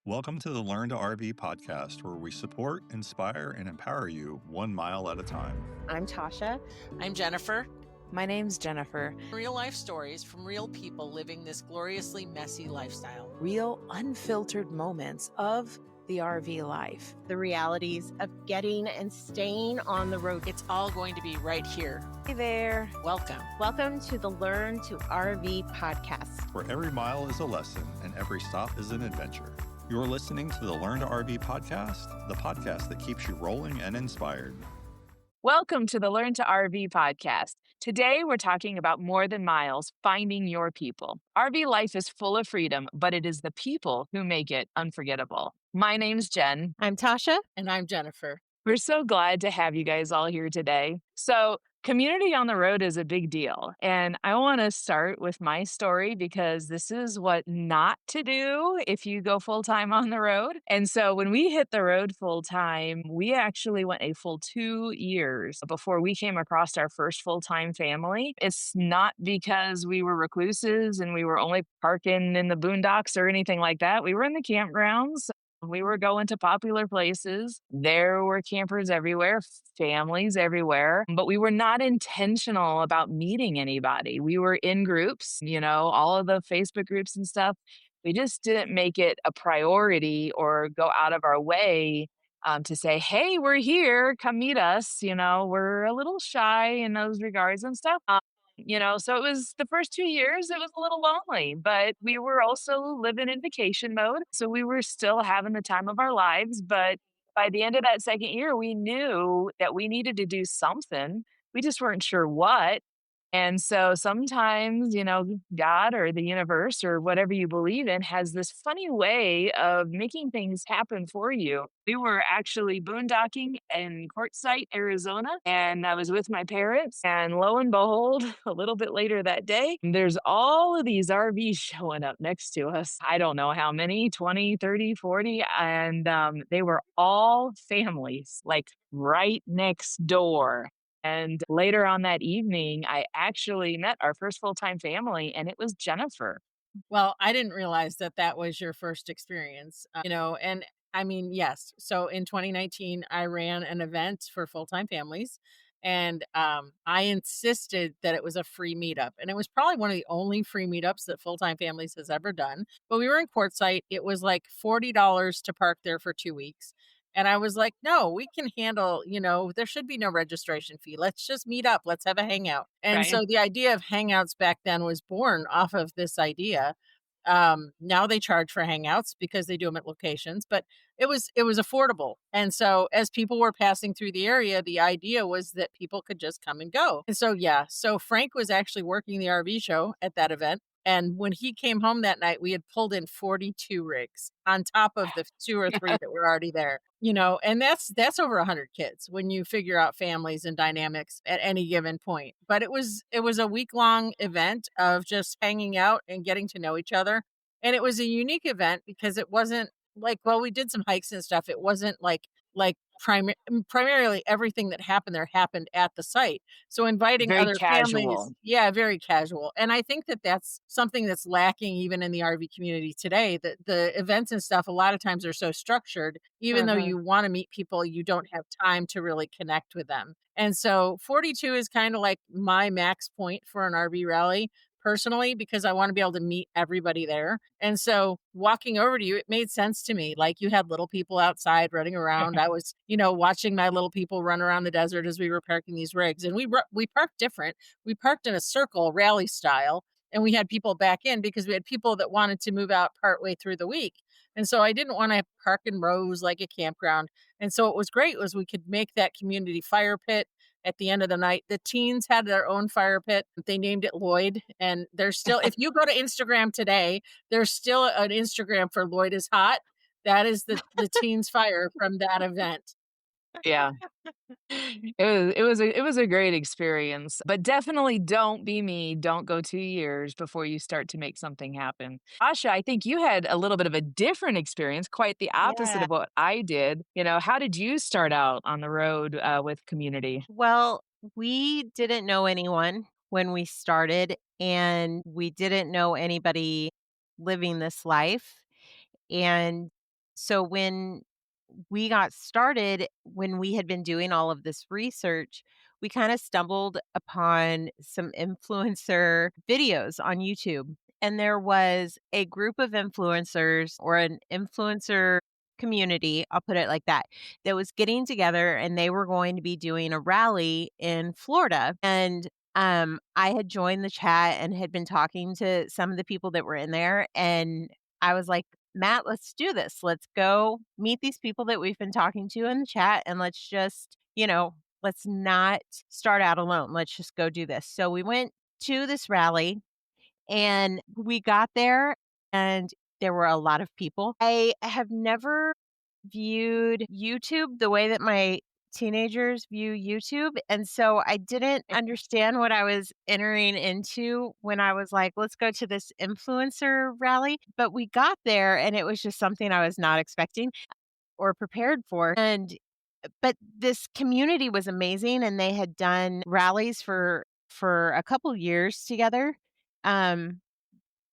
Welcome to the Learn to RV podcast, where we support, inspire, and empower you 1 mile at a time. I'm Tasha. I'm Jennifer. My name's Jennifer. Real life stories from real people living this gloriously messy lifestyle. Real unfiltered moments of the RV life. The realities of getting and staying on the road. It's all going to be right here. Hey there. Welcome. Welcome to the Learn to RV podcast, where every mile is a lesson and every stop is an adventure. You're listening to the Learn to RV podcast, the podcast that keeps you rolling and inspired. Welcome to the Learn to RV podcast. Today, we're talking about more than miles, finding your people. RV life is full of freedom, but it is the people who make it unforgettable. My name's Jen. I'm Tasha. And I'm Jennifer. We're so glad to have you guys all here today. So, community on the road is a big deal. And I want to start with my story because this is what not to do if you go full time on the road. And so when we hit the road full time, we actually went a full 2 years before we came across our first full time family. It's not because we were recluses and we were only parking in the boondocks or anything like that. We were in the campgrounds. We were going to popular places. There were campers everywhere, families everywhere, but we were not intentional about meeting anybody. We were in groups, all of the Facebook groups and stuff. We just didn't make it a priority or go out of our way to say, hey, we're here, come meet us. We're a little shy in those regards and stuff. So it was the first 2 years, it was a little lonely, but we were also living in vacation mode. So we were still having the time of our lives. But by the end of that second year, we knew that we needed to do something. We just weren't sure what. And so sometimes, God or the universe or whatever you believe in has this funny way of making things happen for you. We were actually boondocking in Quartzsite, Arizona, and I was with my parents. And lo and behold, a little bit later that day, there's all of these RVs showing up next to us. I don't know how many, 20, 30, 40. And they were all families, like right next door. And later on that evening, I actually met our first full-time family, and it was Jennifer. Well, I didn't realize that was your first experience, and I mean, yes. So in 2019, I ran an event for full-time families, and I insisted that it was a free meetup. And it was probably one of the only free meetups that full-time families has ever done. But we were in Quartzsite. It was like $40 to park there for 2 weeks. And I was like, no, we can handle, there should be no registration fee. Let's just meet up. Let's have a hangout. And Right. So the idea of hangouts back then was born off of this idea. Now they charge for hangouts because they do them at locations, but it was affordable. And so as people were passing through the area, the idea was that people could just come and go. And so, so Frank was actually working the RV show at that event. And when he came home that night, we had pulled in 42 rigs on top of the 2 or 3 that were already there, and that's over 100 kids when you figure out families and dynamics at any given point. But it was a week-long event of just hanging out and getting to know each other. And it was a unique event because it wasn't like, well, we did some hikes and stuff. It wasn't like primarily everything that happened there happened at the site. So inviting Very other casual. families, very casual. And I think that that's something that's lacking even in the RV community today, that the events and stuff a lot of times are so structured, even though you want to meet people, you don't have time to really connect with them. And so 42 is kind of like my max point for an RV rally. Personally, because I want to be able to meet everybody there. And so walking over to you, it made sense to me. Like you had little people outside running around. I was, watching my little people run around the desert as we were parking these rigs. And we parked different. We parked in a circle, rally style. And we had people back in because we had people that wanted to move out partway through the week. And so I didn't want to park in rows like a campground. And so what was great was we could make that community fire pit at the end of the night. The teens had their own fire pit. They named it Lloyd. And there's still, if you go to Instagram today, there's still an Instagram for Lloyd is Hot. That is the teens fire from that event. Yeah. It was a great experience, but definitely don't be me. Don't go 2 years before you start to make something happen. Tasha, I think you had a little bit of a different experience, quite the opposite of what I did. How did you start out on the road with community? Well, we didn't know anyone when we started, and we didn't know anybody living this life. And So when we got started, when we had been doing all of this research, we kind of stumbled upon some influencer videos on YouTube. And there was a group of influencers or an influencer community, I'll put it like that was getting together and they were going to be doing a rally in Florida. And I had joined the chat and had been talking to some of the people that were in there. And I was like, Matt, let's do this. Let's go meet these people that we've been talking to in the chat and let's just, let's not start out alone. Let's just go do this. So we went to this rally and we got there and there were a lot of people. I have never viewed YouTube the way that my teenagers view YouTube. And so I didn't understand what I was entering into when I was like, let's go to this influencer rally. But we got there and it was just something I was not expecting or prepared for. But this community was amazing and they had done rallies for a couple years together. Um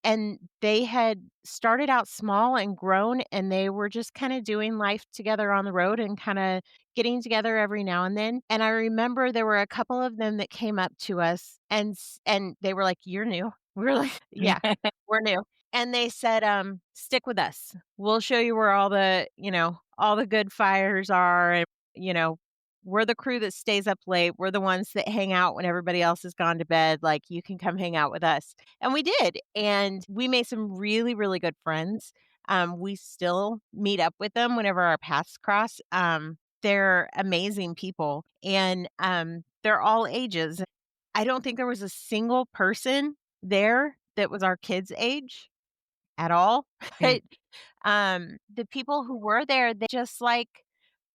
and they had started out small and grown, and they were just kinda doing life together on the road and kinda getting together every now and then, and I remember there were a couple of them that came up to us and they were like, "You're new?" We were like, "Yeah, we're new." And they said, "Stick with us. We'll show you where all the good fires are, and, you know, we're the crew that stays up late. We're the ones that hang out when everybody else has gone to bed, like, you can come hang out with us." And we did, and we made some really, really good friends. We still meet up with them whenever our paths cross. They're amazing people, and, they're all ages. I don't think there was a single person there that was our kids' age at all. Mm. The people who were there, they just, like,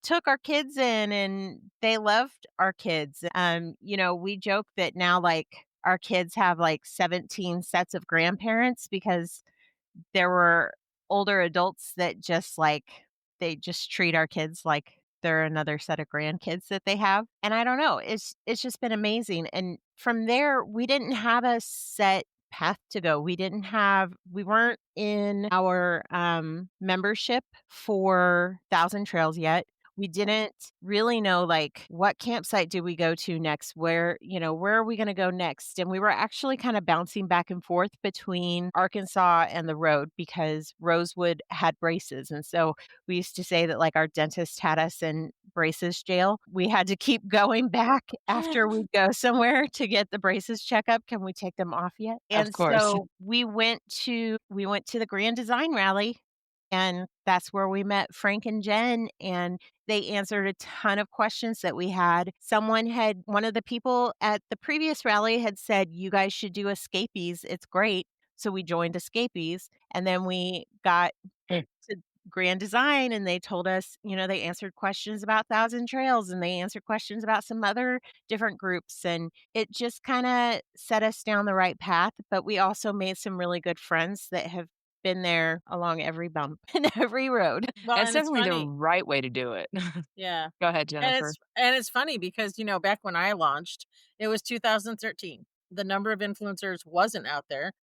took our kids in and they loved our kids. We joke that now, like, our kids have, like, 17 sets of grandparents because there were older adults that just, like, they just treat our kids like they're another set of grandkids that they have, and I don't know, it's just been amazing, and from there, we didn't have a set path to go. We weren't in our, membership for Thousand Trails yet. We didn't really know, like, what campsite do we go to next? Where are we gonna go next? And we were actually kinda bouncing back and forth between Arkansas and the road because Rosewood had braces, and so we used to say that, like, our dentist had us in braces jail. We had to keep going back after we'd go somewhere to get the braces checkup. "Can we take them off yet?" Of And course. so we went to the Grand Design Rally, and that's where we met Frank and Jen, and they answered a ton of questions that we had. One of the people at the previous rally had said, "You guys should do Escapees, it's great." So we joined Escapees, and then we got Mm. to Grand Design, and they told us, they answered questions about Thousand Trails, and they answered questions about some other different groups, and it just kinda set us down the right path, but we also made some really good friends that have been there along every bump and every road. Well, It's and it's definitely the funny. right way to do it. Yeah. Go ahead, And Jennifer. it's funny because, back when I launched, it was 2013. The number of influencers wasn't out there.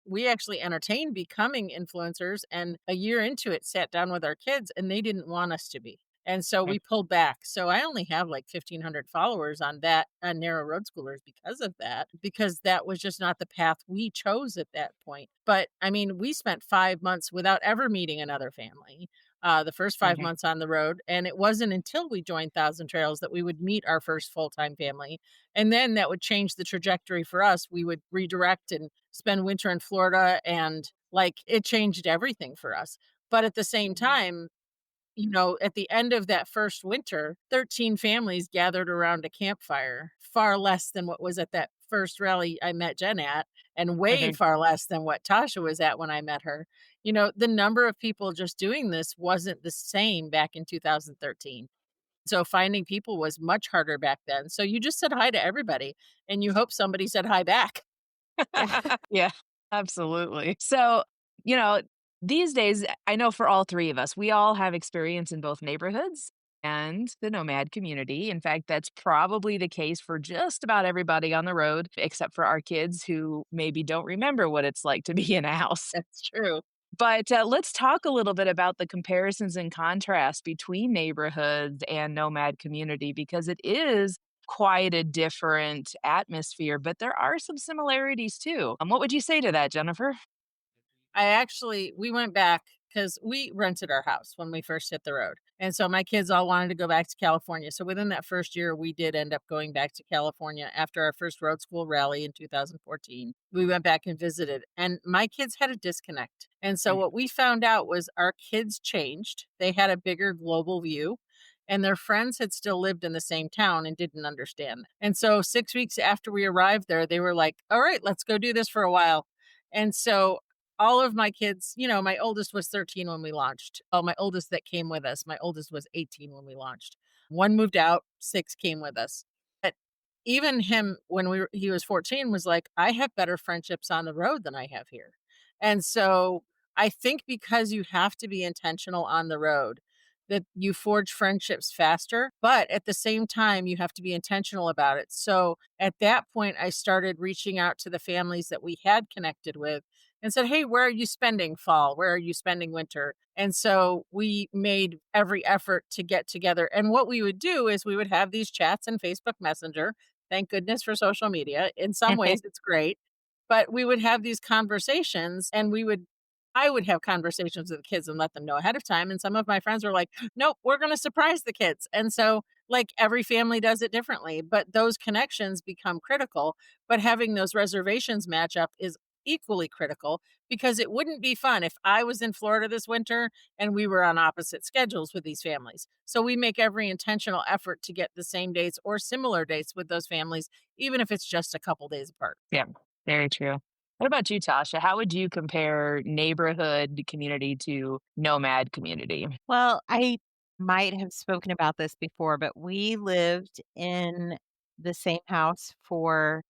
We actually entertained becoming influencers, and a year into it sat down with our kids and they didn't want us to be. And so Mm. we pulled back. So I only have like 1,500 followers on that on Narrow Road Schoolers because of that, because that was just not the path we chose at that point. But I mean, we spent 5 months without ever meeting another family. The first 5 months on the road. And it wasn't until we joined Thousand Trails that we would meet our first full time family. And then that would change the trajectory for us. We would redirect and spend winter in Florida, and, like, it changed everything for us. But at the same time, at the end of that first winter, 13 families gathered around a campfire, far less than what was at that first rally I met Jen at, and way Mhm. far less than what Tasha was at when I met her. The number of people just doing this wasn't the same back in 2013. So finding people was much harder back then. So you just said hi to everybody, and you hope somebody said hi back. Yeah. Yeah, absolutely. So, you know, these days, I know for all three of us, we all have experience in both neighborhoods and the nomad community. In fact, that's probably the case for just about everybody on the road, except for our kids who maybe don't remember what it's like to be in a house. That's true. But let's talk a little bit about the comparisons and contrasts between neighborhoods and nomad community because it is quite a different atmosphere, but there are some similarities too. What would you say to that, Jennifer? We went back because we rented our house when we first hit the road. And so my kids all wanted to go back to California. So within that first year, we did end up going back to California after our first road school rally in 2014. We went back and visited, and my kids had a disconnect. And so what we found out was our kids changed. They had a bigger global view. And their friends had still lived in the same town and didn't understand. And so 6 weeks after we arrived there, they were like, all right, let's go do this for a while. And so all of my kids, my oldest was 13 when we launched. Oh, my oldest that came with us, my oldest was 18 when we launched. One moved out, 6 came with us. But even him when he was 14 was like, I have better friendships on the road than I have here. And so I think because you have to be intentional on the road, that you forge friendships faster, but at the same time, you have to be intentional about it. So at that point, I started reaching out to the families that we had connected with and said, hey, where are you spending fall? Where are you spending winter? And so we made every effort to get together. And what we would do is we would have these chats in Facebook Messenger. Thank goodness for social media. In some ways, it's great. But we would have these conversations and I would have conversations with the kids and let them know ahead of time. And some of my friends were like, nope, we're going to surprise the kids. And so, like, every family does it differently, but those connections become critical. But having those reservations match up is equally critical because it wouldn't be fun if I was in Florida this winter and we were on opposite schedules with these families. So we make every intentional effort to get the same dates or similar dates with those families, even if it's just a couple days apart. Yeah, very true. What about you, Tasha? How would you compare neighborhood community to nomad community? Well, I might have spoken about this before, but we lived in the same house for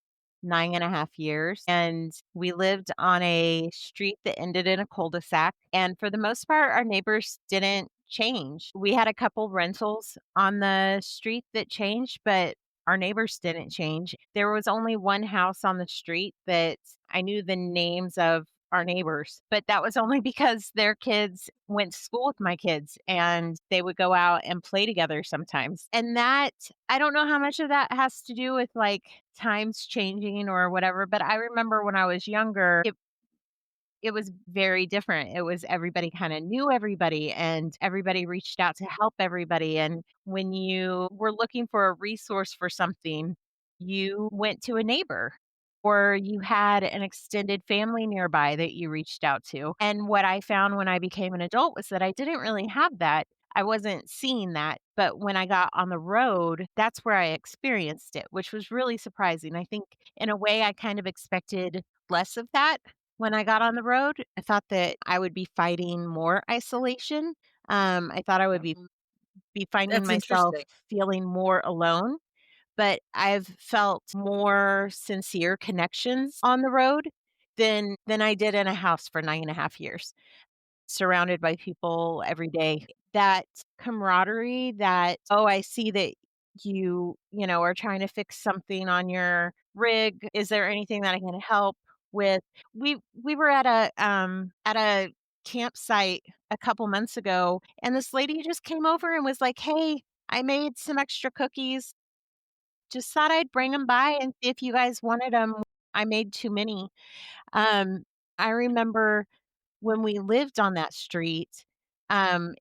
9.5 years. And we lived on a street that ended in a cul-de-sac. And for the most part, our neighbors didn't change. We had a couple rentals on the street that changed, but our neighbors didn't change. There was only one house on the street that I knew the names of our neighbors, but that was only because their kids went to school with my kids and they would go out and play together sometimes. And that, I don't know how much of that has to do with like times changing or whatever, but I remember when I was younger, it was very different. It was everybody kind of knew everybody and everybody reached out to help everybody. And when you were looking for a resource for something, you went to a neighbor or you had an extended family nearby that you reached out to. And what I found when I became an adult was that I didn't really have that. I wasn't seeing that. But when I got on the road, that's where I experienced it, which was really surprising. I think in a way I kind of expected less of that when I got on the road. I thought that I would be fighting more isolation. I thought I would be Mhm. be finding That's myself interesting. feeling more alone, but I've felt more sincere connections on the road than I did in a house for 9.5 years, surrounded by people every day. That camaraderie that, "Oh, I see that are trying to fix something on your rig. Is there anything that I can help with?" We were at a campsite a couple months ago, and this lady just came over and was like, "Hey, I made some extra cookies. Just thought I'd bring them by and see if you guys wanted them. I made too many." Um, I remember when we lived on that street,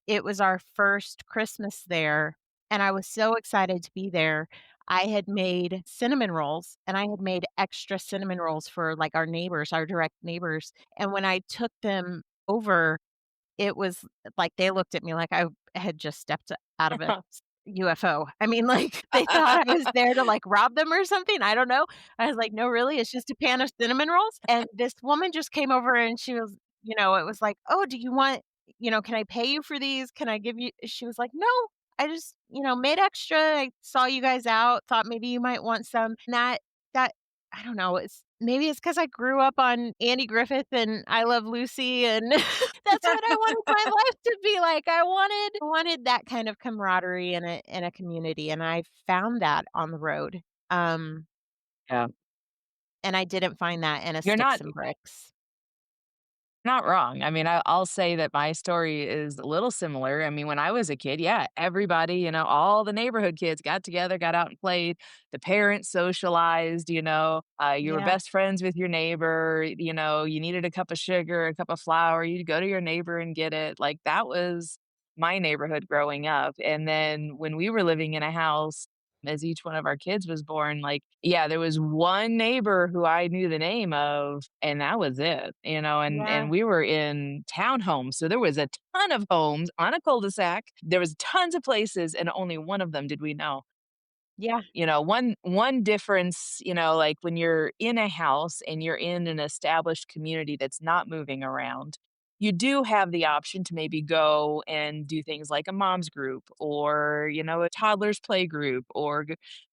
it was our first Christmas there, and I was so excited to be there. I had made cinnamon rolls, and I had made extra cinnamon rolls for, like, our neighbors, our direct neighbors, and when I took them over, it was like they looked at me like I had just stepped out of a UFO. I mean, like, they thought I was there to, like, rob them or something, I don't know. I was like, "No, really? It's just a pan of cinnamon rolls?" And this woman just came over and she was it was like, "Oh, do you want can I pay you for these? Can I give you" she was like, "No, I just, made extra. I saw you guys out, thought maybe you might want some." And that I don't know, maybe it's because I grew up on Andy Griffith and I Love Lucy, and that's what I wanted my life to be like. I wanted that kind of camaraderie in a community, and I found that on the road. Um, Yeah. and I didn't find that in a You're sticks not and bricks. Not wrong. I mean, I'll say that my story is a little similar. I mean, when I was a kid, yeah, everybody, all the neighborhood kids got together, got out and played. The parents socialized, you were Yeah. best friends with your neighbor. You needed a cup of sugar, a cup of flour, you'd go to your neighbor and get it. Like that was my neighborhood growing up. And then when we were living in a house, as each one of our kids was born, like, yeah, there was one neighbor who I knew the name of, and that was it, and Yeah. we were in townhomes, so there was a ton of homes on a cul-de-sac. There was tons of places, and only one of them did we know. Yeah. One difference, like when you're in a house and you're in an established community that's not moving around, you do have the option to maybe go and do things like a mom's group or, a toddler's play group or,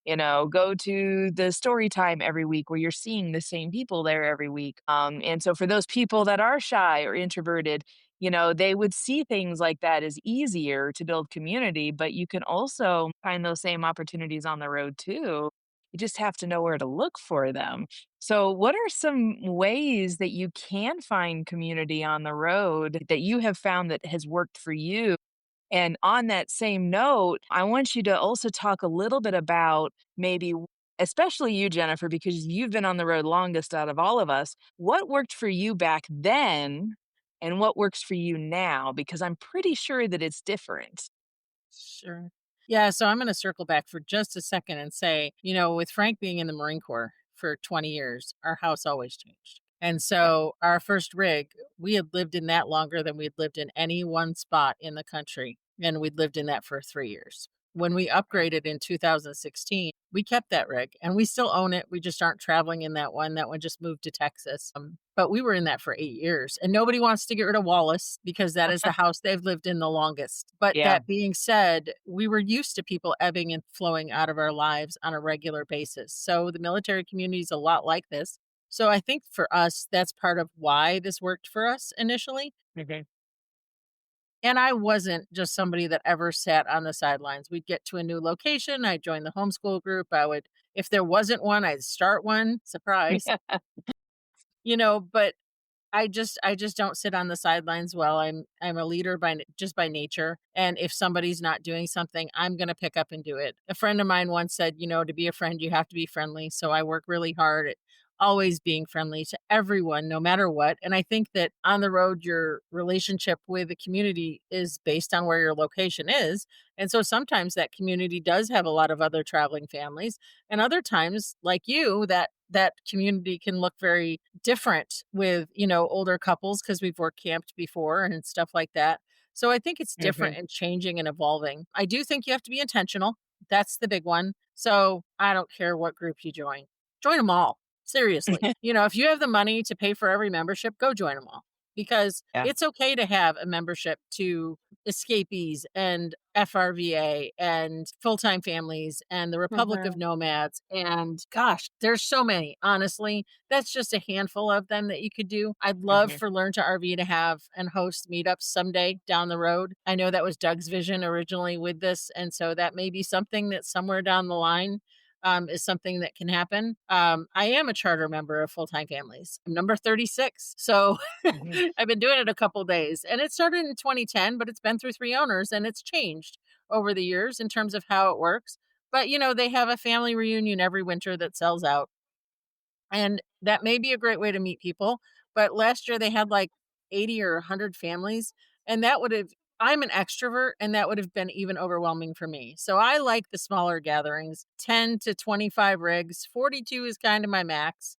go to the story time every week where you're seeing the same people there every week. And so for those people that are shy or introverted, they would see things like that as easier to build community, but you can also find those same opportunities on the road too. You just have to know where to look for them. So, what are some ways that you can find community on the road that you have found that has worked for you? And on that same note, I want you to also talk a little bit about maybe, especially you, Jennifer, because you've been on the road longest out of all of us. What worked for you back then and what works for you now? Because I'm pretty sure that it's different. Sure. Yeah, so I'm going to circle back for just a second and say, with Frank being in the Marine Corps for 20 years, our house always changed. And Yeah. so our first rig, we had lived in that longer than we'd lived in any one spot in the country. And we'd lived in that for 3 years. When we upgraded in 2016, we kept that rig and we still own it. We just aren't traveling in that one. That one just moved to Texas. But we were in that for 8 years and nobody wants to get rid of Wallace because that is the house they've lived in the longest. But Yeah. that being said, we were used to people ebbing and flowing out of our lives on a regular basis. So the military community is a lot like this. So I think for us, that's part of why this worked for us initially. Okay. And I wasn't just somebody that ever sat on the sidelines. We'd get to a new location. I'd join the homeschool group. If there wasn't one, I'd start one. Surprise. But I just don't sit on the sidelines well. I'm a leader just by nature, and if somebody's not doing something, I'm going to pick up and do it. A friend of mine once said, to be a friend, you have to be friendly. So I work really hard at always being friendly to everyone no matter what. And I think that on the road your relationship with the community is based on where your location is. And so sometimes that community does have a lot of other traveling families, and other times like you that community can look very different with, older couples because we've worked camped before and stuff like that. So I think it's different Mhm. and changing and evolving. I do think you have to be intentional. That's the big one. So I don't care what group you join them all. Seriously. If you have the money to pay for every membership, go join them all because Yeah. it's okay to have a membership to escapees and FRVA and full time families and the Republic of Mhm. Nomads. And gosh, there's so many, honestly. That's just a handful of them that you could do. I'd love Mhm. for Learn to RV to have and host meetups someday down the road. I know that was Doug's vision originally with this. And so that may be something that somewhere down the line is something that can happen. I am a charter member of Full Time Families. I'm number 36. So Mhm. I've been doing it a couple days and it started in 2010, but it's been through 3 owners and it's changed over the years in terms of how it works. But, they have a family reunion every winter that sells out. And that may be a great way to meet people. But last year they had like 80 or 100 families. And I'm an extrovert and that would have been even overwhelming for me. So I like the smaller gatherings, 10 to 25 rigs, 42 is kind of my max.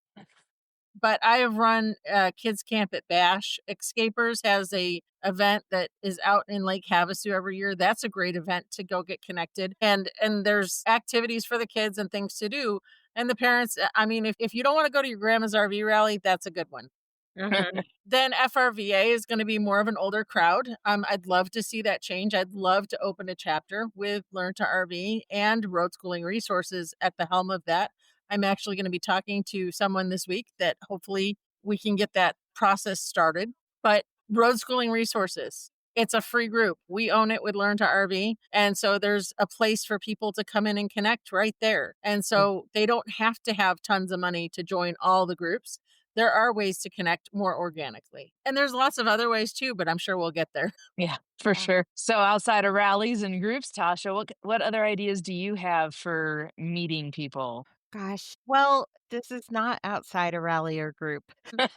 But I have run kids camp at Bash. Escapers has a event that is out in Lake Havasu every year. That's a great event to go get connected. And there's activities for the kids and things to do. And the parents, I mean, if you don't want to go to your grandma's RV rally, that's a good one. Mhm. Then FRVA is going to be more of an older crowd. I'd love to see that change. I'd love to open a chapter with Learn to RV and Road Schooling Resources at the helm of that. I'm actually going to be talking to someone this week that hopefully we can get that process started. But Road Schooling Resources, it's a free group. We own it with Learn to RV. And so there's a place for people to come in and connect right there. And so they don't have to have tons of money to join all the groups. there are ways to connect more organically. And there's lots of other ways too, but I'm sure we'll get there. Yeah, for Yeah. sure. So outside of rallies and groups, Tasha, what other ideas do you have for meeting people? Gosh. Well, this is not outside a rally or group.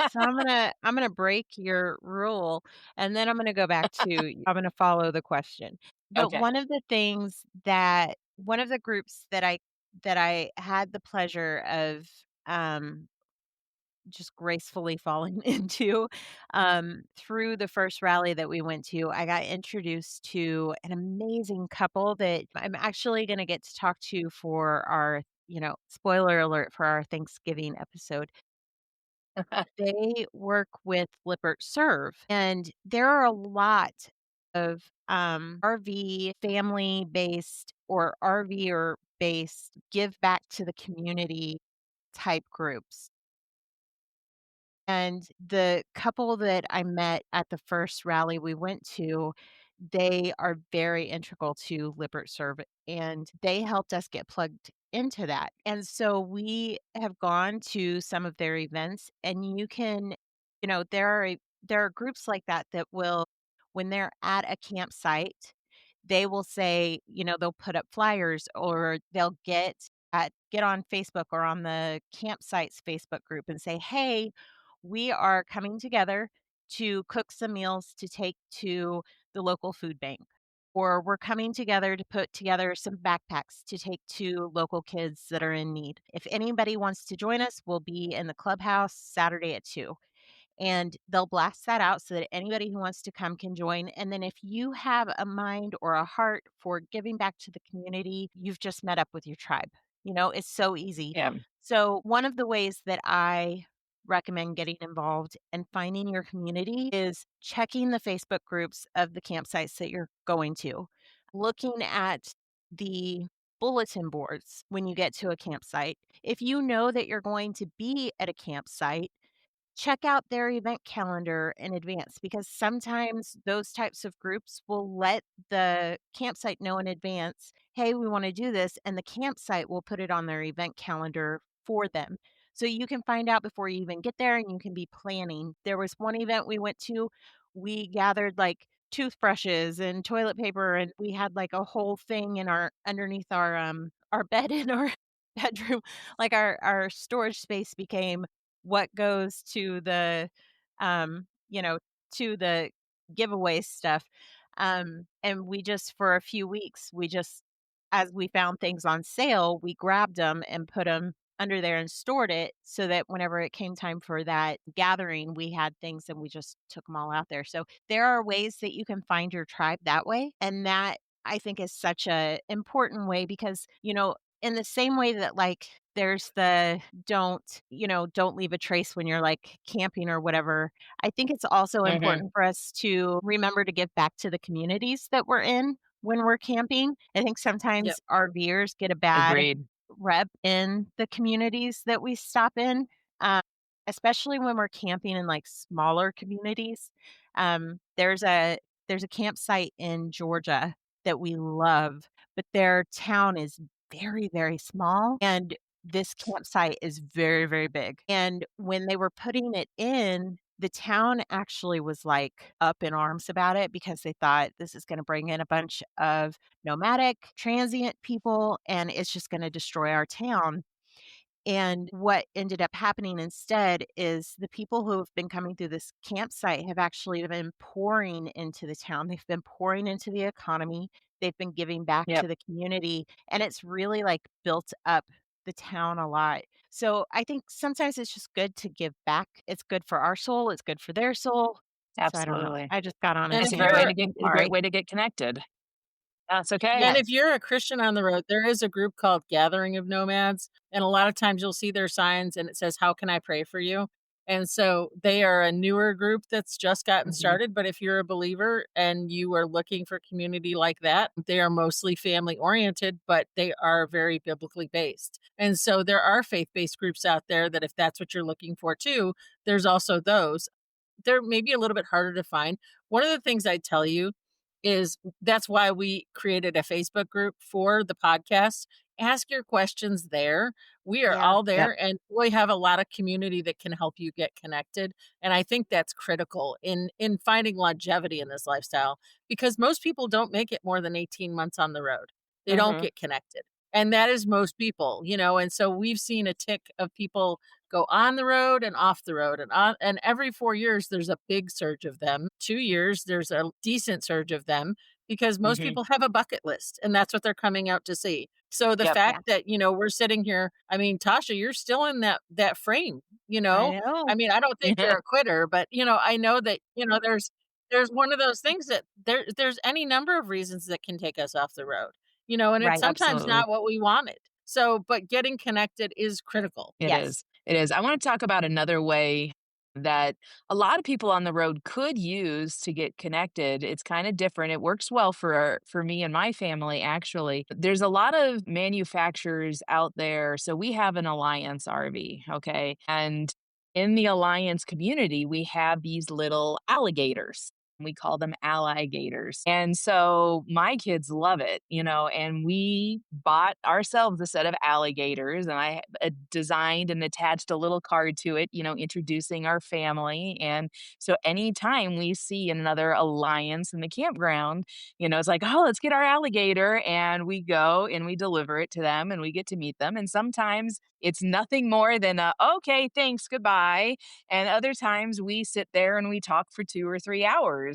So I'm gonna break your rule and then I'm gonna go back to I'm gonna follow the question. But Okay. one of the groups that I had the pleasure of um just gracefully falling into through the first rally that we went to, I got introduced to an amazing couple that I'm actually going to get to talk to for our, spoiler alert for our Thanksgiving episode. They work with Lippert Serve, and there are a lot of RV family based or RV or based give back to the community type groups. And the couple that I met at the first rally we went to, they are very integral to Lippert Serve, and they helped us get plugged into that. And so we have gone to some of their events, and you can, there are groups like that that will, when they're at a campsite, they will say, they'll put up flyers or they'll get on Facebook or on the campsite's Facebook group and say, "Hey, we are coming together to cook some meals to take to the local food bank." Or we're coming together to put together some backpacks to take to local kids that are in need. If anybody wants to join us, we'll be in the clubhouse Saturday at 2, and they'll blast that out so that anybody who wants to come can join. And then if you have a mind or a heart for giving back to the community, you've just met up with your tribe. It's so easy. Yeah. So, one of the ways that I recommend getting involved and finding your community is checking the Facebook groups of the campsites that you're going to, looking at the bulletin boards when you get to a campsite. If you know that you're going to be at a campsite, check out their event calendar in advance, because sometimes those types of groups will let the campsite know in advance, "Hey, we want to do this." And the campsite will put it on their event calendar for them. So you can find out before you even get there and you can be planning. There was one event we went to, we gathered like toothbrushes and toilet paper, and we had like a whole thing in our underneath our bed in our bedroom. Like our storage space became what goes to um, you know, to the giveaway stuff. And we just for a few weeks, we just as we found things on sale, we grabbed them and put them under there and stored it so that whenever it came time for that gathering, we had things and we just took them all out there. So there are ways that you can find your tribe that way. And that I think is such a important way because, in the same way that like there's the don't leave a trace when you're like camping or whatever. I think it's also Hmm. important for us to remember to give back to the communities that we're in when we're camping. I think Yep. sometimes RVers get a bad Agreed. rep in the communities that we stop in, um, especially when we're camping in like smaller communities. There's a campsite in Georgia that we love, but their town is very, very small, and this campsite is very, very big. And when they were putting it in, the town actually was like up in arms about it because they thought this is going to bring in a bunch of nomadic, transient people, and it's just going to destroy our town. And what ended up happening instead is the people who have been coming through this campsite have actually been pouring into the town. They've been pouring into the economy. They've been giving back Yep. to the community, and it's really like built up the town a lot. So I think sometimes it's just good to give back. It's good for our soul, it's good for their soul. So I don't know. Absolutely. I just got on a And It's if a great way you're to tangent. get a great Sorry. way to get connected. That's okay. And Yes. if you're a Christian on the road, there is a group called Gathering of Nomads, and a lot of times you'll see their signs and it says, "How can I pray for you?" And so they are a newer group that's just gotten Mhm. started, but if you're a believer and you are looking for community like that, they are mostly family oriented, but they are very biblically based. And so there are faith-based groups out there that if that's what you're looking for too, there's also those. They're maybe a little bit harder to find. One of the things I tell you is that's why we created a Facebook group for the podcast. ask your questions there. We are Yeah. all Yep. there, and we have a lot of community that can help you get connected. And I think that's critical in finding longevity in this lifestyle, because most people don't make it more than 18 months on the road. They don't Mhm. get connected. And that is most people, and so we've seen a tick of people go on the road and off the road, and every 4 years there's a big surge of them. 2 years there's a decent surge of them, because most Mhm. people have a bucket list and that's what they're coming out to see. So the Yep. Yeah. fact that, we're sitting here, I mean, Tasha, you're still in that frame, I know. I mean, I don't think you're a quitter, but I know that, there's one of those things that there's any number of reasons that can take us off the road, and it's Right. sometimes Absolutely. not what we wanted. So, but getting connected is critical. It Yes. is. It is. I want to talk about another way that a lot of people on the road could use to get connected. It's kind of different. It works well for me and my family actually. There's a lot of manufacturers out there. So we have an Alliance RV, okay? And in the Alliance community, we have these little alligators. We call them alligators. And so my kids love it, and we bought ourselves a set of alligators and I designed and attached a little card to it, introducing our family. And so anytime we see another alliance in the campground, it's like, oh, let's get our alligator. And we go and we deliver it to them and we get to meet them. And sometimes it's nothing more than okay, thanks, goodbye. And other times we sit there and we talk for 2 or 3 hours,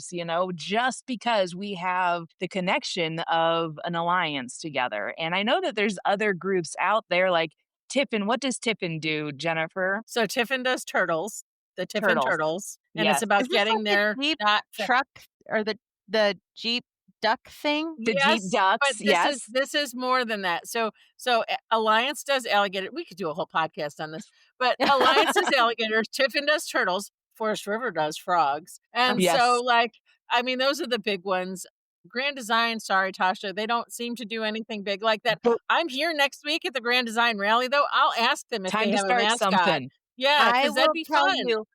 just because we have the connection of an alliance together. And I know that there's other groups out there like Tiffin. What does Tiffin do, Jennifer? So Tiffin does turtles, the Tiffin Turtles. turtles, and it's Yes. about Is this getting like there the Jeep not truck or the Jeep duck thing? The Jeep Yes, but ducks. Yes. this is more than that. So Alliance does alligator. We could do a whole podcast on this, but Alliance does alligators, Tiffin does turtles, Forest River does frogs, and so Yes. I mean, those are the big ones. Grand Design, sorry, Tasha, they don't seem to do anything big like that. But I'm here next week at the Grand Design Rally, though. I'll ask them if time they to have a start mascot. something. Yeah, I because that'd will be tell fun. you,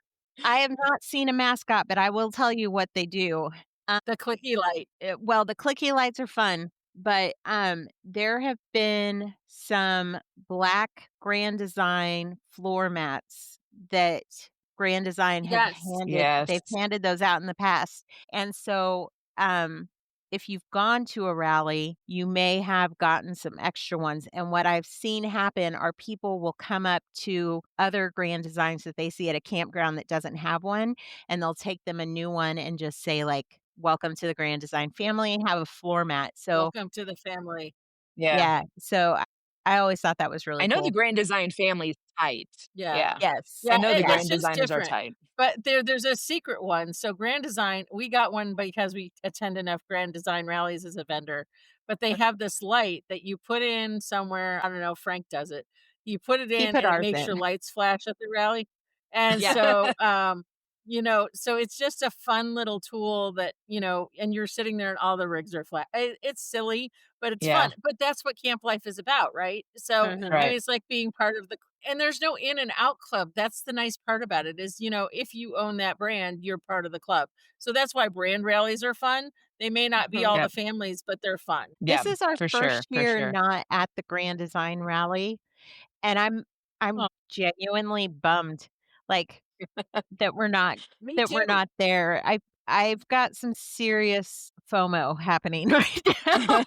I have not seen a mascot, but I will tell you what they do. The clicky light. Well, the clicky lights are fun, but there have been some black Grand Design floor mats that Grand Design have Yes. they've Yes. handed those out in the past. And so if you've gone to a rally, you may have gotten some extra ones. And what I've seen happen are people will come up to other Grand Designs that they see at a campground that doesn't have one, and they'll take them a new one and just say like, welcome to the Grand Design family, and have a floor mat. So Welcome to the family. Yeah. yeah, so I always thought that was really I know the cool. Grand Design family's tight. Yeah. Yeah. Yes. Yeah, I know the Yeah. it's Grand just Designers are different. tight. But there's a secret one. So Grand Design, we got one because we attend enough Grand Design rallies as a vendor. But they have this light that you put in somewhere. I don't know, Frank does it. You put it He in put and it ours makes your in. lights flash at the rally. And Yeah. so so it's just a fun little tool that, and you're sitting there and all the rigs are flat. It's silly, but it's Yeah. fun. But that's what camp life is about, right? So Mhm. I mean, Right. it's like being part of and there's no in and out club. That's the nice part about it is, if you own that brand, you're part of the club. So that's why brand rallies are fun. They may not be Mhm. all the Yep. families, but they're fun. This Yep. is our For sure. first For year sure. not at the Grand Design Rally, and I'm Oh, genuinely bummed, like, that we're not me too. there. I've got some serious FOMO happening right now.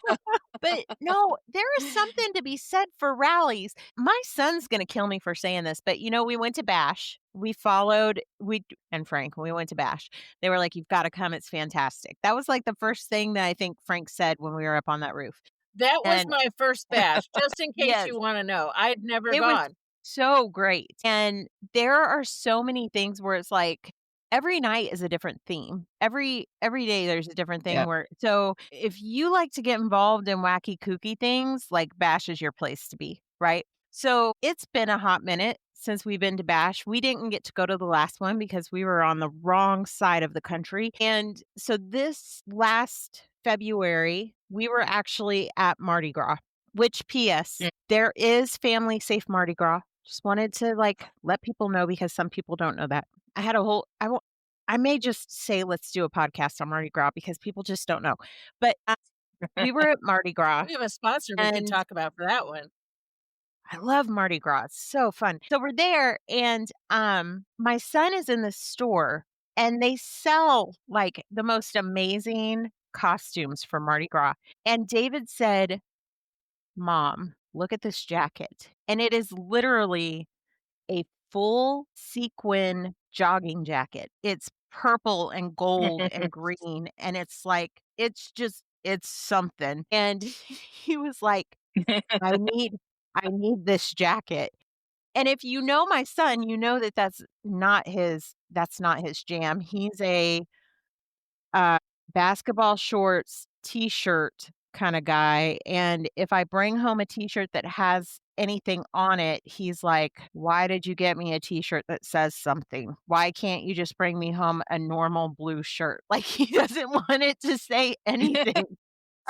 But no, there is something to be said for rallies. My son's gonna kill me for saying this, but, we went to Bash. And Frank, we went to Bash. They were like, "You've gotta come, it's fantastic." That was, like, the first thing that I think Frank said when we were up on that roof. That was And my first bash, just in case yes. you wanna know. I'd never It was gone. so great, and there are so many things where it's like, every night is a different theme. Every day there's a different thing Yep. where so if you like to get involved in wacky kooky things, like, Bash is your place to be, right? So, it's been a hot minute since we've been to Bash. We didn't get to go to the last one because we were on the wrong side of the country, and so this last February, we were actually at Mardi Gras. Which PS, Mm. there is family safe Mardi Gras. Just wanted to, like, let people know because some people don't know that. I had a whole I may just say, "Let's do a podcast on Mardi Gras," because people just don't know. But, we were at Mardi Gras, We have a sponsor we can and talk about for that one. I love Mardi Gras. It's so fun. So we're there, and my son is in the store, and they sell like the most amazing costumes for Mardi Gras. And David said, "Mom, look at this jacket." And it is literally a full sequin jogging jacket. It's purple and gold and green, and it's like it's something. And he was like, "I need I need this jacket." And if you know my son, you know that that's not his jam. He's a uh, basketball shorts, t-shirt kinda guy, and if I bring home a t-shirt that has anything on it, he's like, "Why did you get me a t-shirt that says something? Why can't you just bring me home a normal blue shirt?" Like, he doesn't want it to say anything.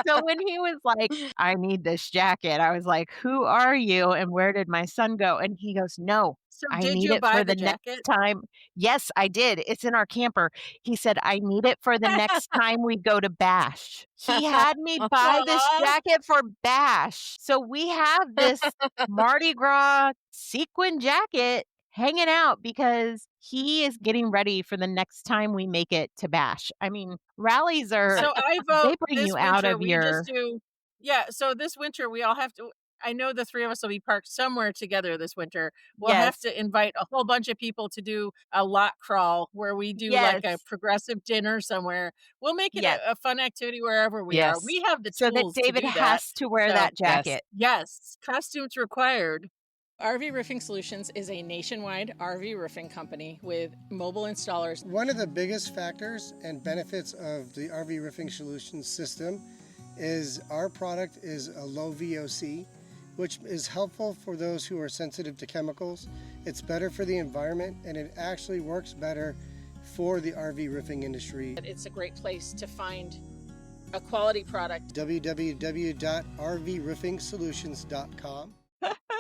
So when he was like, "I need this jacket," I was like, "Who are you and where did my son go?" And he goes, "No, So I did need you it buy for the the next jacket? time." Yes, I did. It's in our camper. He said, "I need it for the next time we go to Bash." He had me buy this Aw. jacket for Bash. So we have this Mardi Gras sequin jacket hanging out because he is getting ready for the next time we make it to Bash. I mean, rallies are So I they vote bring this you out winter of we just your do yeah, so this winter we all have to I know the 3 of us will be parked somewhere together this winter. We'll have Yes, to invite a whole bunch of people to do a lot crawl where we do like a yes, progressive dinner somewhere. We'll make it yes, a fun activity wherever we are. Yes. We have the so that tools to David do that. has to wear So, that Yes. jacket. yes, costumes required. RV Roofing Solutions is a nationwide RV roofing company with mobile installers. One of the biggest factors and benefits of the RV Roofing Solutions system is our product is a low VOC, which is helpful for those who are sensitive to chemicals. It's better for the environment, and it actually works better for the RV roofing industry. It's a great place to find a quality product. www.rvroofingsolutions.com.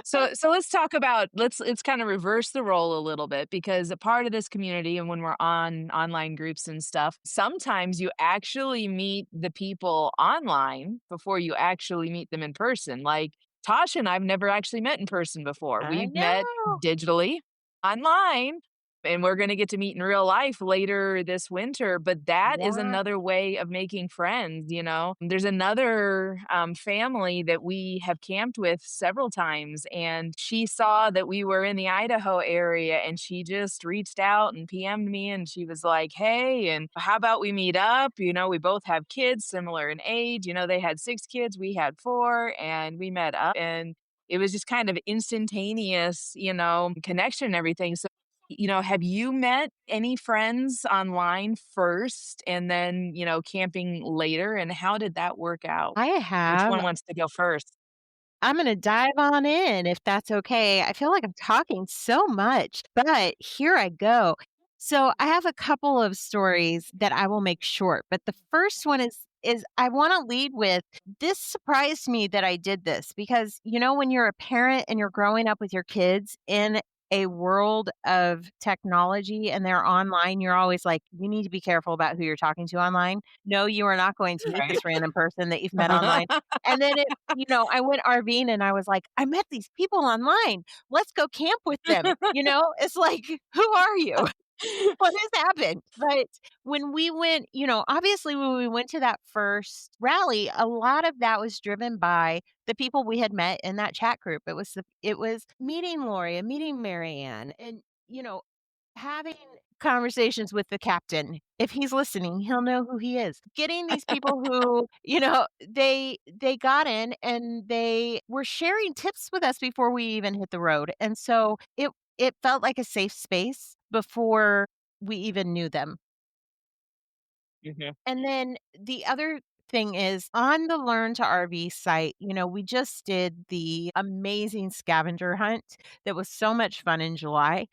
So let's talk about let's kind of reverse the role a little bit because a part of this community and when we're on online groups and stuff, sometimes you actually meet the people online before you actually meet them in person. Like Tasha and I've never actually met in person before. I We've met know. digitally online and we're going to get to meet in real life later this winter, but that is Yeah. another way of making friends. There's another family that we have camped with several times, and she saw that we were in the Idaho area, and she just reached out and PM'd me, and she was like, "Hey, and how about we meet up? We both have kids similar in age. They had 6 kids, we had 4, and we met up, and it was just kind of instantaneous, connection and everything. So have you met any friends online first and then, camping later? And how did that work out? I Which have. one wants to go first? I'm gonna dive on in if that's okay. I feel like I'm talking so much, but here I go. So I have a couple of stories that I will make short, but the first one is I want to lead with this surprised me that I did this because when you're a parent and you're growing up with your kids in a world of technology and they're online, you're always like, you need to be careful about who you're talking to online. No, you are not going to meet Right. this random person that you've met online. And then I went RVing and I was like, I met these people online. Let's go camp with them. It's like, who are you? What has happened? But when we went, obviously when we went to that first rally, a lot of that was driven by the people we had met in that chat group. It was meeting Lori and meeting Marianne and, having conversations with the captain. If he's listening, he'll know who he is. Getting these people who, they got in and they were sharing tips with us before we even hit the road. And so it felt like a safe space before we even knew them. Mhm. And then the other thing is on the Learn to RV site, we just did the amazing scavenger hunt that was so much fun in July.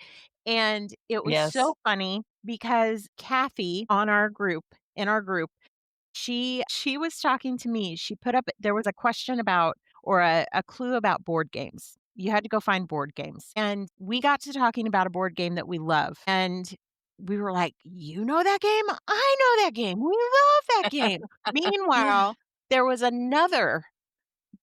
And it was Yes. so funny because Kathy in our group, she was talking to me. She put up there was a question about or a clue about board games. You had to go find board games. And we got to talking about a board game that we love. And we were like, "You know that game? I know that game. We love that game." Meanwhile, there was another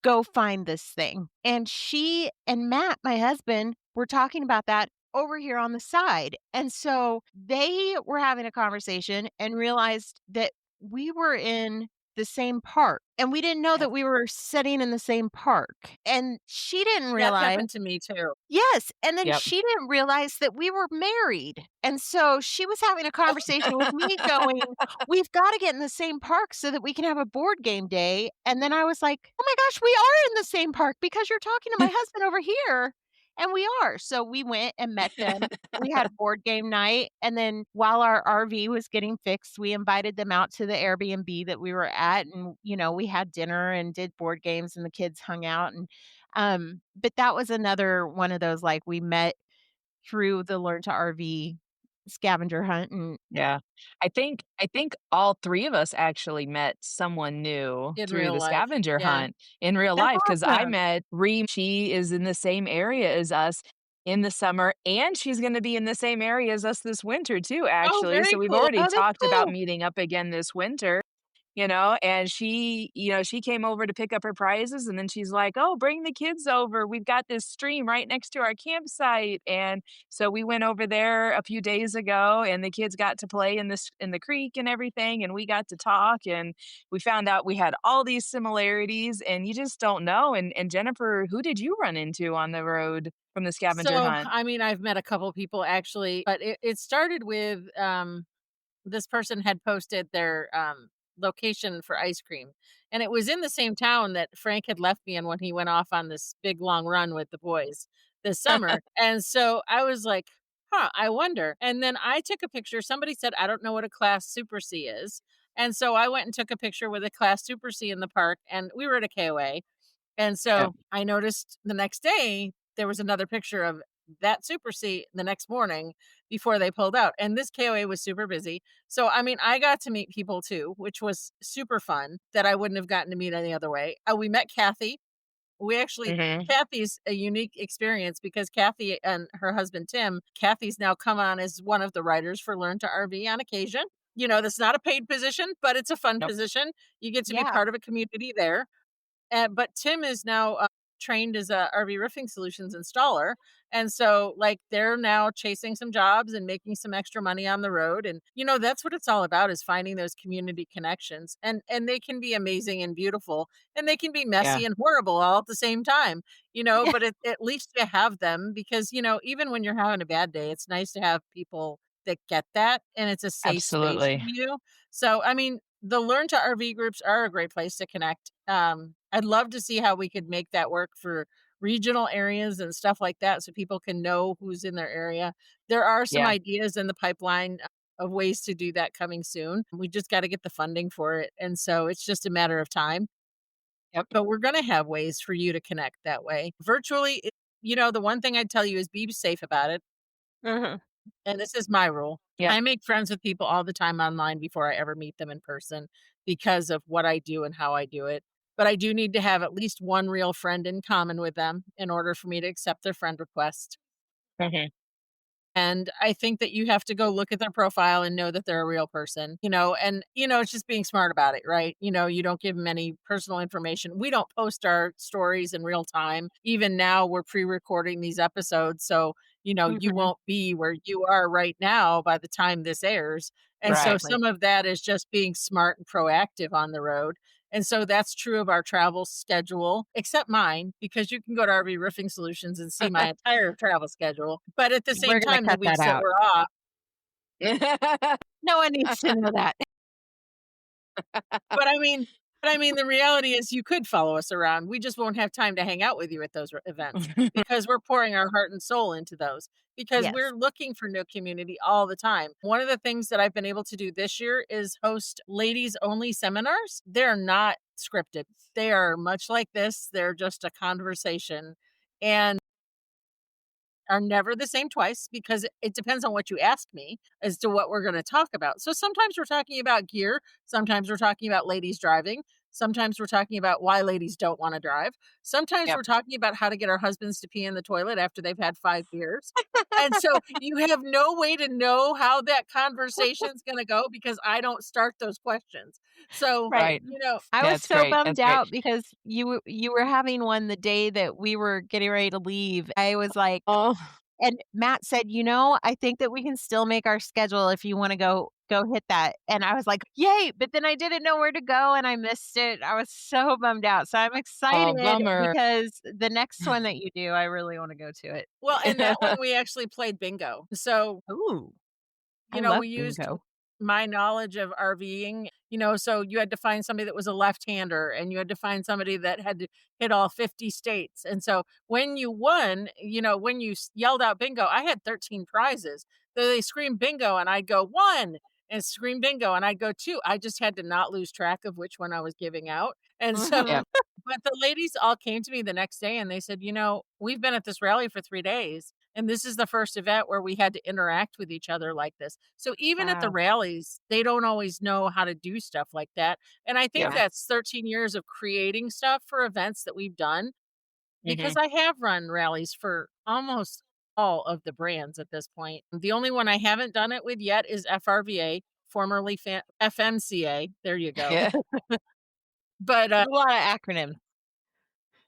go find this thing. And she and Matt, my husband, were talking about that over here on the side. And so they were having a conversation and realized that we were in the same park and we didn't know Yeah. that we were sitting in the same park. And she didn't That's realize. happened to me too. Yes, and then Yep. she didn't realize that we were married, and so she was having a conversation with me going, "We've gotta get in the same park so that we can have a board game day," and then I was like, "Oh my gosh, we are in the same park because you're talking to my husband over here," and we are, so we went and met them. We had board game night, and then while our RV was getting fixed, we invited them out to the Airbnb that we were at, and, we had dinner and did board games, and the kids hung out, and but that was another one of those, like, we met through the Learn to RV scavenger hunt, and Yeah. I think all 3 of us actually met someone new In through real the life. scavenger Yeah. hunt in real that's life because I awesome. met Reem, she is in the same area as us in the summer, and she's gonna be in the same area as us this winter too, Oh, actually, so very we've cool. already Oh, that's talked about cool. meeting up again this winter. And she came over to pick up her prizes and then she's like, "Oh, bring the kids over. We've got this stream right next to our campsite." And so we went over there a few days ago and the kids got to play in the creek and everything and we got to talk and we found out we had all these similarities and you just don't know. And Jennifer, who did you run into on the road from the scavenger So, hunt? I mean, I've met a couple people actually, but it started with this person had posted their location for ice cream. And it was in the same town that Frank had left me in when he went off on this big long run with the boys this summer. And so I was like, huh, I wonder. And then I took a picture. Somebody said, I don't know what a Class Super C is. And so I went and took a picture with a Class Super C in the park, and we were at a KOA. And Yep. so I noticed the next day there was another picture of that Super C the next morning before they pulled out. And this KOA was super busy. So, I mean, I got to meet people too, which was super fun that I wouldn't have gotten to meet any other way. We met Kathy. We actually, Mhm. Kathy's a unique experience because Kathy and her husband Tim, Kathy's now come on as one of the writers for Learn to RV on occasion. That's not a paid position, but it's a fun Nope. position. You get to be Yeah. part of a community there. But Tim is now trained as a RV roofing solutions installer, and so like they're now chasing some jobs and making some extra money on the road, and that's what it's all about is finding those community connections, and they can be amazing and beautiful, and they can be Yeah. messy and horrible all at the same time, Yeah. but at least you have them because even when you're having a bad day, it's nice to have people that get that, and it's a safe space for Absolutely. you. So I mean, the Learn to RV groups are a great place to connect. I'd love to see how we could make that work for regional areas and stuff like that so people can know who's in their area. There are some Yeah. ideas in the pipeline of ways to do that coming soon. We just got to get the funding for it. And so it's just a matter of time. Yep. But we're going to have ways for you to connect that way. Virtually, the one thing I'd tell you is be safe about it. Mhm. And this is my rule. Yep. I make friends with people all the time online before I ever meet them in person because of what I do and how I do it. But I do need to have at least one real friend in common with them in order for me to accept their friend request. Mhm. And I think that you have to go look at their profile and know that they're a real person, and, it's just being smart about it, right? You don't give them any personal information. We don't post our stories in real time. Even now, we're pre recording these episodes. So, you Mhm. won't be where you are right now by the time this airs. And so Right. Exactly. some of that is just being smart and proactive on the road. And so that's true of our travel schedule, except mine, because you can go to RV Roofing Solutions and see my entire travel schedule. But at the same We're gonna time, the cut that weeks that out. we're off, No one needs to know that. but I mean, the reality is you could follow us around. We just won't have time to hang out with you at those events because we're pouring our heart and soul into those because Yes. we're looking for new community all the time. One of the things that I've been able to do this year is host ladies only seminars. They're not scripted. They are much like this. They're just a conversation. And are never the same twice because it depends on what you ask me as to what we're going to talk about. So sometimes we're talking about gear, sometimes we're talking about ladies driving, Sometimes we're talking about why ladies don't want to drive. Sometimes Yep. we're talking about how to get our husbands to pee in the toilet after they've had 5 beers. And so you have no way to know how that conversation's going to go because I don't start those questions. So, Right. Right. I was That's so great. That's bummed great. out because you were having one the day that we were getting ready to leave. I was like, Oh, and Matt said, I think that we can still make our schedule if you wanna go hit that." And I was like, "Yay," but then I didn't know where to go and I missed it. I was so bummed out. So I'm oh, excited bummer. because the next one that you do, I really wanna go to it. well, and that one we actually played bingo. So Ooh, I love we used bingo. my knowledge of RVing, so you had to find somebody that was a left-hander and you had to find somebody that had to hit all 50 states. And so when you won, when you yelled out bingo, I had 13 prizes. So they screamed bingo and I'd go one and scream bingo and I'd go two. I just had to not lose track of which one I was giving out. And so, Mhm. Yep. but the ladies all came to me the next day and they said, we've been at this rally for 3 days. And this is the first event where we had to interact with each other like this. So even at the Wow. rallies, they don't always know how to do stuff like that. And I think Yeah. that's 13 years of creating stuff for events that we've done because Mhm. I have run rallies for almost all of the brands at this point. The only one I haven't done it with yet is FRVA, formerly FMCA. There you go. Yeah. But There's a lot of acronyms.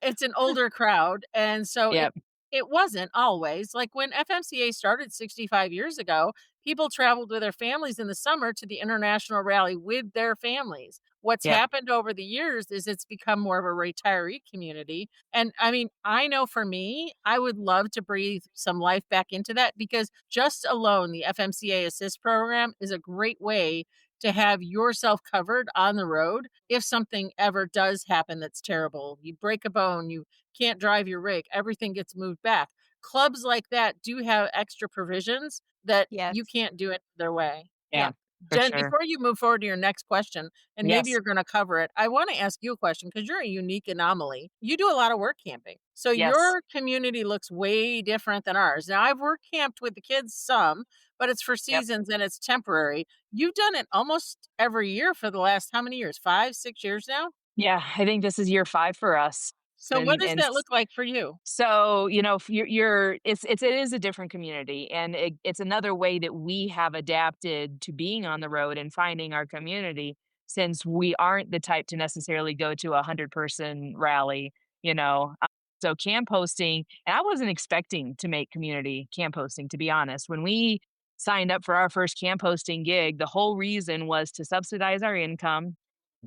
it's an older crowd, and so it Yep. it wasn't always. Like, when FMCA started 65 years ago, people traveled with their families in the summer to the international rally with their families. What's Yep. happened over the years is it's become more of a retiree community, and, I mean, I know for me, I would love to breathe some life back into that because just alone, the FMCA Assist program is a great way to have yourself covered on the road if something ever does happen that's terrible. You break a bone, you can't drive your rig, everything gets moved back. Clubs like that do have extra provisions that Yes. you can't do it their way. Yeah, Yeah. for Jen, sure. before you move forward to your next question, and maybe Yes. you're going to cover it, I want to ask you a question because you're a unique anomaly. You do a lot of work camping. So Yes. your community looks way different than ours. Now, I've work camped with the kids some, but it's for Yep. seasons and it's temporary. You've done it almost every year for the last how many years? 5, 6 years now? Yeah, I think this is year 5 for us. So what And does and that look like for you? So, if you're it is a different community, and it's another way that we have adapted to being on the road and finding our community, since we aren't the type to necessarily go to a 100-person rally, you know. So camp hosting, and I wasn't expecting to make community camp hosting, to be honest. When we signed up for our first camp hosting gig, the whole reason was to subsidize our income,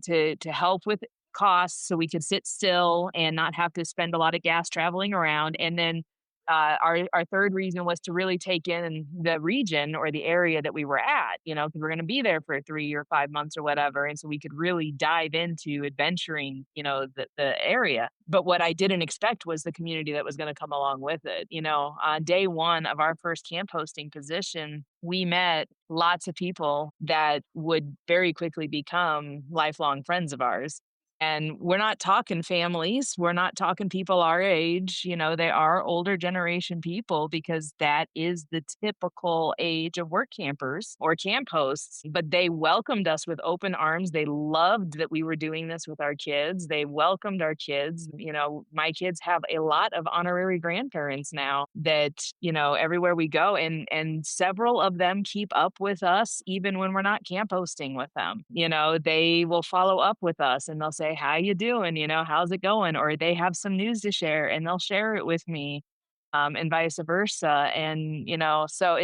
to help with costs so we could sit still and not have to spend a lot of gas traveling around. And then our third reason was to really take in the region or the area that we were at, because we're going to be there for 3 or 5 months or whatever. And so we could really dive into adventuring, the area. But what I didn't expect was the community that was going to come along with it. On day one of our first camp hosting position, we met lots of people that would very quickly become lifelong friends of ours. And we're not talking families. We're not talking people our age. They are older generation people because that is the typical age of work campers or camp hosts. But they welcomed us with open arms. They loved that we were doing this with our kids. They welcomed our kids. My kids have a lot of honorary grandparents now that, everywhere we go, and several of them keep up with us even when we're not camp hosting with them. They will follow up with us and they'll say, how you doing? How's it going? Or they have some news to share and they'll share it with me, and vice versa. And, so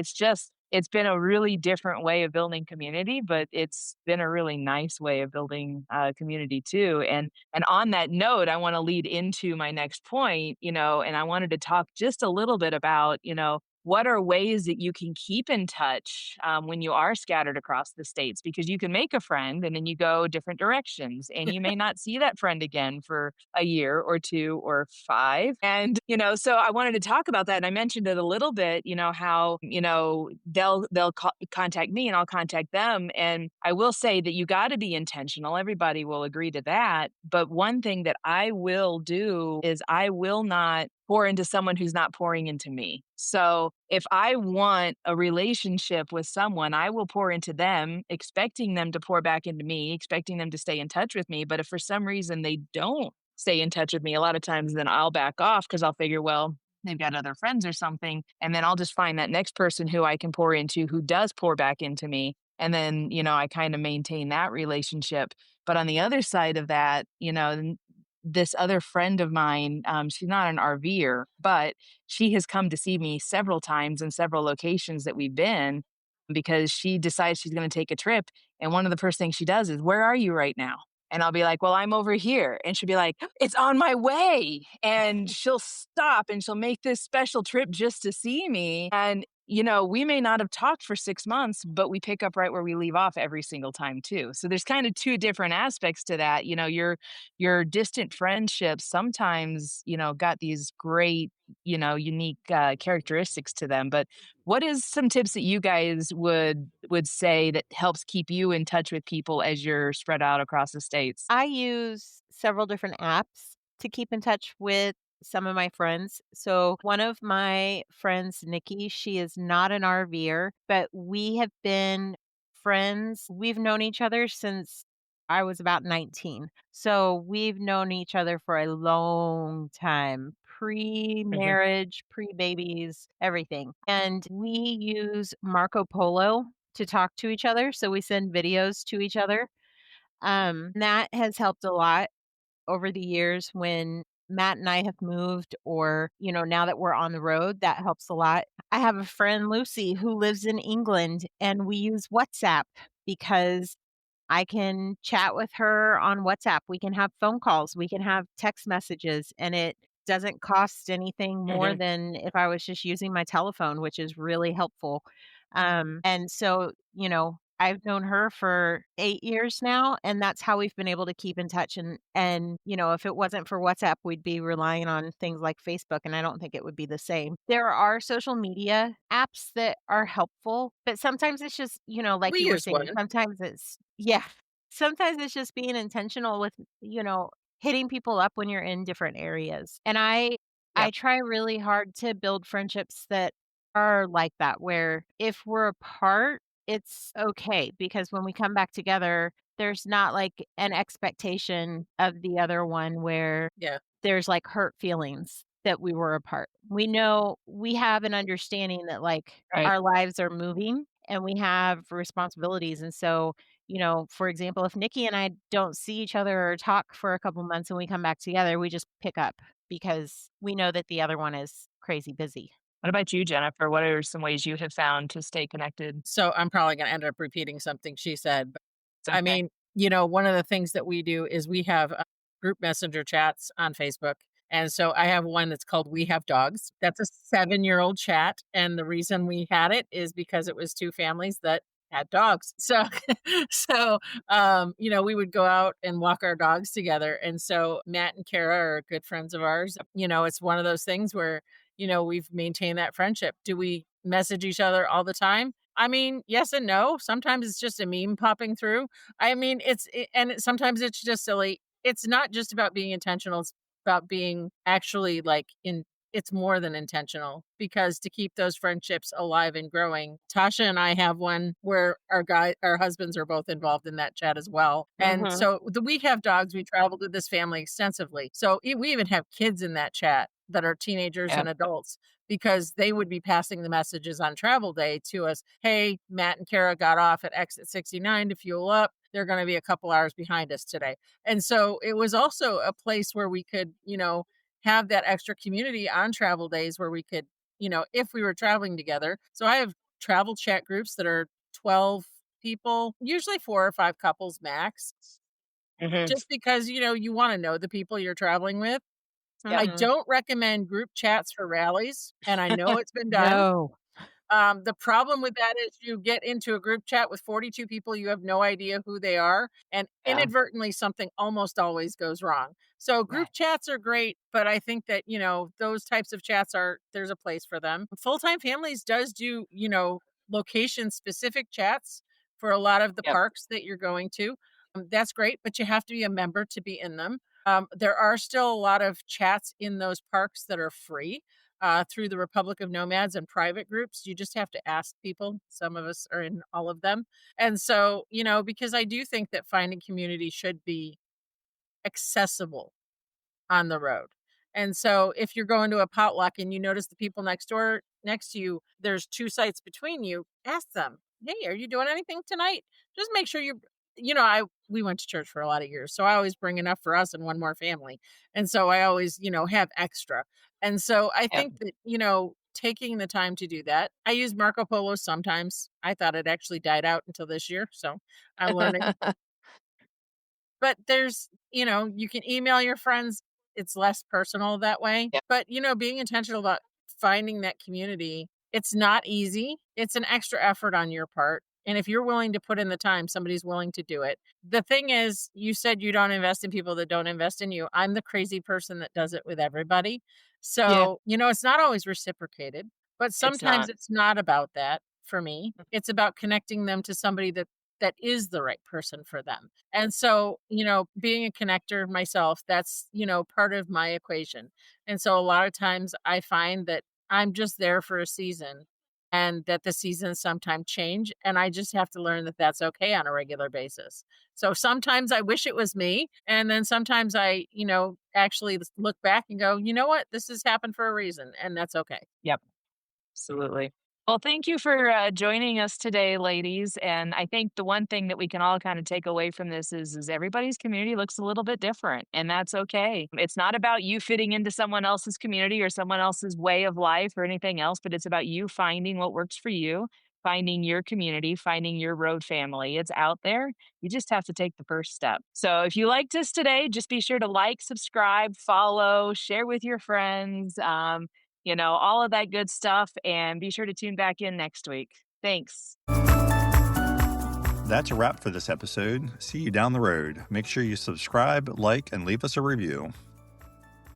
it's been a really different way of building community, but it's been a really nice way of building community too. And on that note, I want to lead into my next point, and I wanted to talk just a little bit about, what are ways that you can keep in touch when you are scattered across the states? Because you can make a friend and then you go different directions, and you may not see that friend again for a year or 2 or 5. And, so I wanted to talk about that. And I mentioned it a little bit, how, they'll contact me and I'll contact them. And I will say that you got to be intentional. Everybody will agree to that. But one thing that I will do is I will not pour into someone who's not pouring into me. So if I want a relationship with someone, I will pour into them, expecting them to pour back into me, expecting them to stay in touch with me. But if for some reason they don't stay in touch with me, a lot of times then I'll back off because I'll figure, well, they've got other friends or something. And then I'll just find that next person who I can pour into who does pour back into me. And then, I kind of maintain that relationship. But on the other side of that, this other friend of mine, she's not an RVer, but she has come to see me several times in several locations that we've been because she decides she's going to take a trip. And one of the first things she does is, "Where are you right now?" And I'll be like, "Well, I'm over here." And she'll be like, "It's on my way." And she'll stop and she'll make this special trip just to see me. And, we may not have talked for 6 months, but we pick up right where we leave off every single time too. So there's kind of two different aspects to that. Your distant friendships sometimes, got these great, unique characteristics to them. But what is some tips that you guys would say that helps keep you in touch with people as you're spread out across the states? I use several different apps to keep in touch with some of my friends. So, one of my friends, Nikki, she is not an RVer, but we have been friends. We've known each other since I was about 19. So, we've known each other for a long time, pre Mhm. marriage, pre babies, everything. And we use Marco Polo to talk to each other. So, we send videos to each other. That has helped a lot over the years when Matt and I have moved or, now that we're on the road, that helps a lot. I have a friend, Lucy, who lives in England, and we use WhatsApp because I can chat with her on WhatsApp. We can have phone calls, we can have text messages, and it doesn't cost anything more Mhm. than if I was just using my telephone, which is really helpful. And so, I've known her for 8 years now, and that's how we've been able to keep in touch. And if it wasn't for WhatsApp, we'd be relying on things like Facebook, and I don't think it would be the same. There are social media apps that are helpful, but sometimes it's just, like We you were use saying, one. sometimes it's yeah, sometimes it's just being intentional with, hitting people up when you're in different areas. And I Yep. try really hard to build friendships that are like that, where if we're apart, it's okay because when we come back together, there's not like an expectation of the other one where Yeah. there's like hurt feelings that we were apart. We know we have an understanding that like Right. our lives are moving and we have responsibilities. And so, for example, if Nikki and I don't see each other or talk for a couple months and we come back together, we just pick up because we know that the other one is crazy busy. What about you, Jennifer? What are some ways you have found to stay connected? So I'm probably going to end up repeating something she said. But It's I okay. mean, one of the things that we do is we have group messenger chats on Facebook. And so I have one that's called We Have Dogs. That's a 7-year-old chat. And the reason we had it is because it was two families that had dogs. So, we would go out and walk our dogs together. And so Matt and Kara are good friends of ours. It's one of those things where, we've maintained that friendship. Do we message each other all the time? I mean, yes and no. Sometimes it's just a meme popping through. I mean, sometimes it's just silly. It's not just about being intentional. It's about being actually it's more than intentional because to keep those friendships alive and growing. Tasha and I have one where our husbands are both involved in that chat as well. And Mhm. so we have dogs. We traveled with this family extensively. So we even have kids in that chat that are teenagers and Yep. adults because they would be passing the messages on travel day to us. Hey, Matt and Kara got off at exit 69 to fuel up. They're going to be a couple hours behind us today. And so it was also a place where we could, have that extra community on travel days where we could, if we were traveling together. So I have travel chat groups that are 12 people, usually 4 or 5 couples max, Mhm. just because, you want to know the people you're traveling with. I Yep. Mhm. don't recommend group chats for rallies, and I know it's been done. No. The problem with that is you get into a group chat with 42 people, you have no idea who they are, and Yeah. inadvertently something almost always goes wrong. So group Right. chats are great, but I think that, those types of chats there's a place for them. Full-time families does do, location specific chats for a lot of the Yep. parks that you're going to. That's great, but you have to be a member to be in them. There are still a lot of chats in those parks that are free through the Republic of Nomads and private groups. You just have to ask people. Some of us are in all of them. And so, because I do think that finding community should be accessible on the road. And so if you're going to a potluck and you notice the people next to you, there's 2 sites between you, ask them, "Hey, are you doing anything tonight?" Just make sure we went to church for a lot of years, so I always bring enough for us and one more family. And so I always, have extra. And so I Yep. think that, taking the time to do that. I use Marco Polo sometimes. I thought it actually died out until this year, so I'm learning. But there's, you can email your friends. It's less personal that way. Yep. But, being intentional about finding that community, it's not easy. It's an extra effort on your part. And if you're willing to put in the time, somebody's willing to do it. The thing is, you said you don't invest in people that don't invest in you. I'm the crazy person that does it with everybody. Yeah. So, it's not always reciprocated, but It's sometimes not. it's not about that for me. It's about connecting them to somebody that is the right person for them. And so, being a connector myself, that's, part of my equation. And so a lot of times I find that I'm just there for a season and that the seasons sometimes change. And I just have to learn that that's okay on a regular basis. So sometimes I wish it was me. And then sometimes I, actually look back and go, you know what? This has happened for a reason. And that's okay. Yep. Absolutely. Well, thank you for joining us today, ladies. And I think the one thing that we can all kind of take away from this is everybody's community looks a little bit different, and that's okay. It's not about you fitting into someone else's community or someone else's way of life or anything else, but it's about you finding what works for you, finding your community, finding your road family. It's out there. You just have to take the first step. So if you liked us today, just be sure to like, subscribe, follow, share with your friends. All of that good stuff. And be sure to tune back in next week. Thanks. That's a wrap for this episode. See you down the road. Make sure you subscribe, like, and leave us a review.